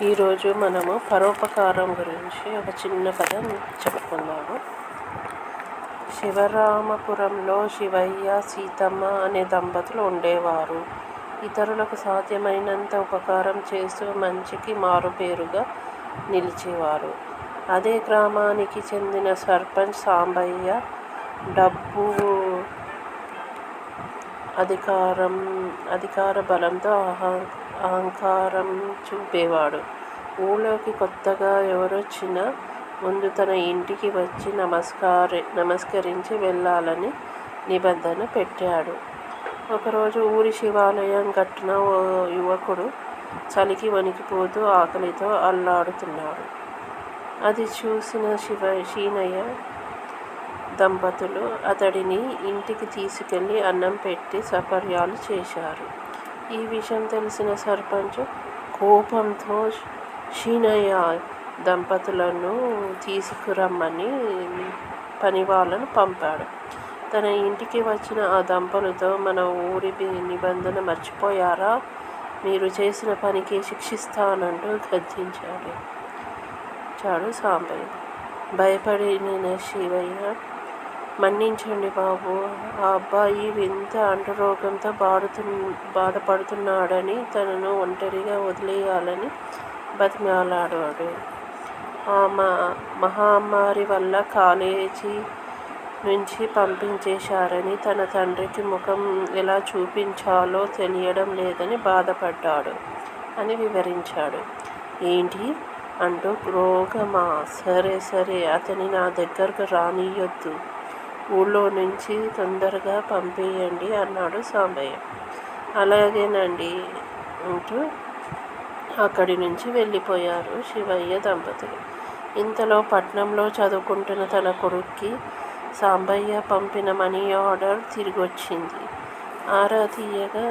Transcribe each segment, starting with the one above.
ఈరోజు మనము పరోపకారం గురించి ఒక చిన్న కథ చెప్పుకుందాము. శివరామపురంలో శివయ్య, సీతమ్మ అనే దంపతులు ఉండేవారు. ఇతరులకు సాధ్యమైనంత ఉపకారం చేస్తూ మంచికి మారుపేరుగా నిలిచేవారు. అదే గ్రామానికి చెందిన సర్పంచ్ సాంబయ్య డబ్బు, అధికార బలంతో అహంకారం చూపేవాడు. ఊళ్ళోకి కొత్తగా ఎవరొచ్చినా ముందు తన ఇంటికి వచ్చి నమస్కరించి వెళ్ళాలని నిబంధన పెట్టాడు. ఒకరోజు ఊరి శివాలయం గట్టున ఓ యువకుడు చలికి వణికిపోతూ ఆకలితో అల్లాడుతున్నాడు. అది చూసిన శీనయ్య దంపతులు అతడిని ఇంటికి తీసుకెళ్లి అన్నం పెట్టి సపర్యాలు చేశారు. ఈ విషయం తెలిసిన సర్పంచ్ కోపంతో శీనయ్య దంపతులను తీసుకురమ్మని పనివాళ్ళను పంపాడు. తన ఇంటికి వచ్చిన ఆ దంపతులతో, మన ఊరి నిబంధన మర్చిపోయారా? మీరు చేసిన పనికి శిక్షిస్తానంటూ గద్దించాడు సాంబయ్య. భయపడిన శివయ్య, మన్నించండి బాబు, ఆ అబ్బాయి వింత అంటురోగంతో బాధపడుతున్నాడని తనను ఒంటరిగా వదిలేయాలని బతిమాలాడాడు. ఆ మహమ్మారి వల్ల కాలేజీ నుంచి పంపించేశారని, తన తండ్రికి ముఖం ఎలా చూపించాలో తెలియడం లేదని బాధపడ్డాడు అని వివరించాడు. ఏంటి అంటూ రోగమా? సరే అతని నా దగ్గరకు రానియొద్దు, ఊళ్ళో నుంచి తొందరగా పంపేయండి అన్నాడు సాంబయ్య. అలాగేనండి అంటూ అక్కడి నుంచి వెళ్ళిపోయారు శివయ్య దంపతులు. ఇంతలో పట్నంలో చదువుకుంటున్న తన కొడుక్కి సాంబయ్య పంపిన మనీ ఆర్డర్ తిరిగొచ్చింది. ఆరా తీయగా,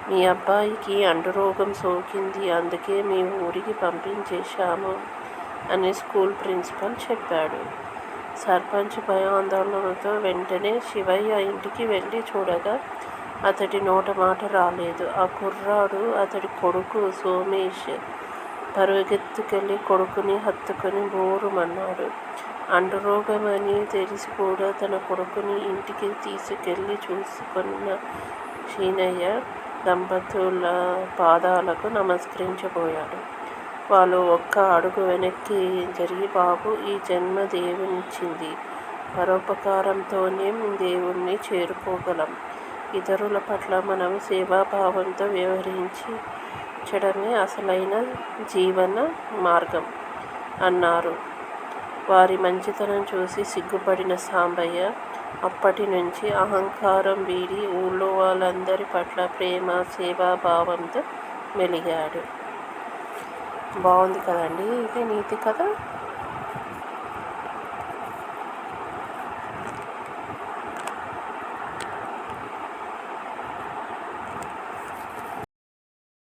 మీ అబ్బాయికి అంటురోగం సోకింది, అందుకే మీ ఊరికి పంపించేశాము అని స్కూల్ ప్రిన్సిపల్ చెప్పాడు. సర్పంచ్ భయాందోళనతో వెంటనే శివయ్య ఇంటికి వెళ్ళి చూడగా అతడి నోట మాట రాలేదు. ఆ కుర్రాడు అతడి కొడుకు సోమేష్. పరుగెత్తుకెళ్ళి కొడుకుని హత్తుకొని బోరుమన్నాడు. అంటురోగమని తెలిసి కూడా తన కొడుకుని ఇంటికి తీసుకెళ్ళి చూసుకున్న శీనయ్య దంపతుల పాదాలకు నమస్కరించబోయాడు. వాళ్ళు ఒక్క అడుగు వెనక్కి జరిగి, బాబు, ఈ జన్మ దేవునిచ్చింది, పరోపకారంతోనే దేవుణ్ణి చేరుకోగలం. ఇతరుల పట్ల మనం సేవాభావంతో వ్యవహరించడమే అసలైన జీవన మార్గం అన్నారు. వారి మంచితనం చూసి సిగ్గుపడిన సాంబయ్య అప్పటి నుంచి అహంకారం వీడి ఊళ్ళో వాళ్ళందరి పట్ల ప్రేమ, సేవాభావంతో మెలిగాడు. బాగుంది కదండి ఇది నీతి కథ.